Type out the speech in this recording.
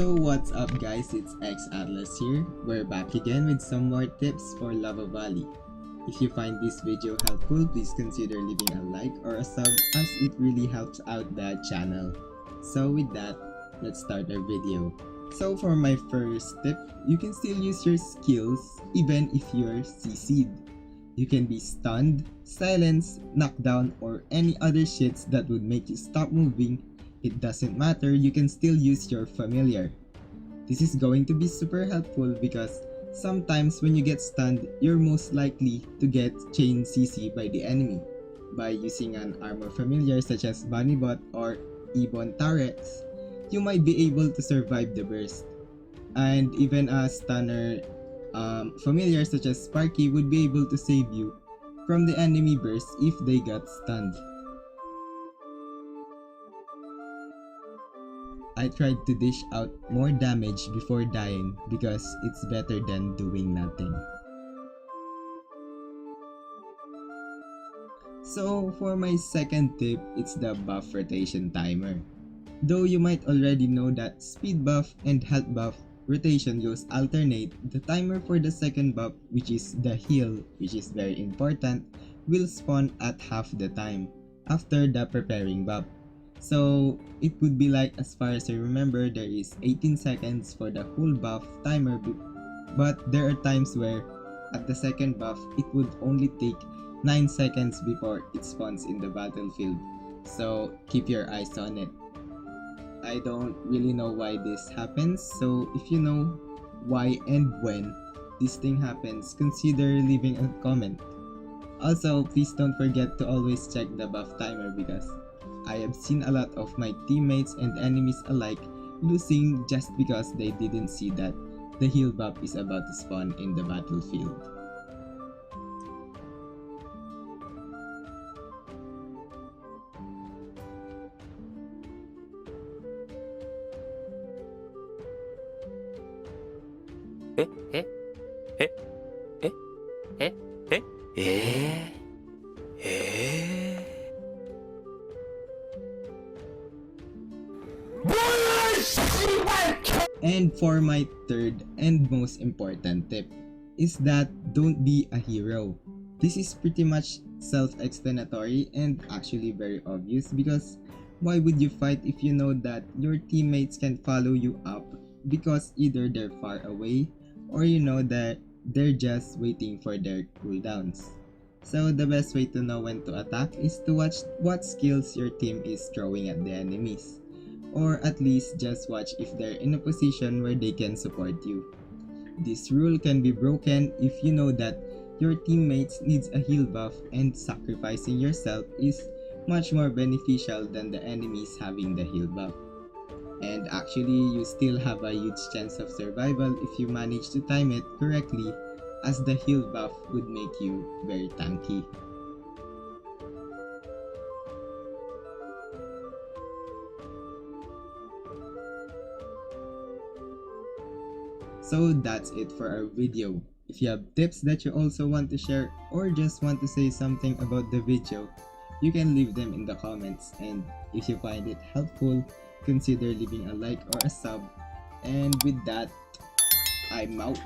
So what's up guys, it's X Atlas here. We're back again with some more tips for Lava Valley. If you find this video helpful, please consider leaving a like or a sub as it really helps out the channel. So with that, let's start our video. So for my first tip, you can still use your skills even if you're CC'd. You can be stunned, silenced, knocked down, or any other shits that would make you stop moving. It doesn't matter, you can still use your familiar. This is going to be super helpful because sometimes when you get stunned, you're most likely to get chain CC by the enemy. By using an armor familiar such as Bunnybot or Ebon Tarex, you might be able to survive the burst. And even a stunner familiar such as Sparky would be able to save you from the enemy burst if they got stunned. I tried to dish out more damage before dying because it's better than doing nothing. So for my second tip, it's the buff rotation timer. Though you might already know that speed buff and health buff rotation goes alternate, the timer for the second buff, which is the heal, which is very important, will spawn at half the time after the preparing buff. So it would be like, as far as I remember, there is 18 seconds for the whole buff timer, but there are times where at the second buff it would only take 9 seconds before it spawns in the battlefield. So keep your eyes on it. I don't really know why this happens, so if you know why and when this thing happens, consider leaving a comment. Also, please don't forget to always check the buff timer because I have seen a lot of my teammates and enemies alike losing just because they didn't see that the heal buff is about to spawn in the battlefield. And for my third and most important tip is that don't be a hero. This is pretty much self-explanatory and actually very obvious because why would you fight if you know that your teammates can follow you up because either they're far away or you know that they're just waiting for their cooldowns. So the best way to know when to attack is to watch what skills your team is throwing at the enemies. Or at least just watch if they're in a position where they can support you. This rule can be broken if you know that your teammates needs a heal buff and sacrificing yourself is much more beneficial than the enemies having the heal buff. And actually, you still have a huge chance of survival if you manage to time it correctly, as the heal buff would make you very tanky. So that's it for our video. If you have tips that you also want to share or just want to say something about the video, you can leave them in the comments, and if you find it helpful, consider leaving a like or a sub. And with that, I'm out.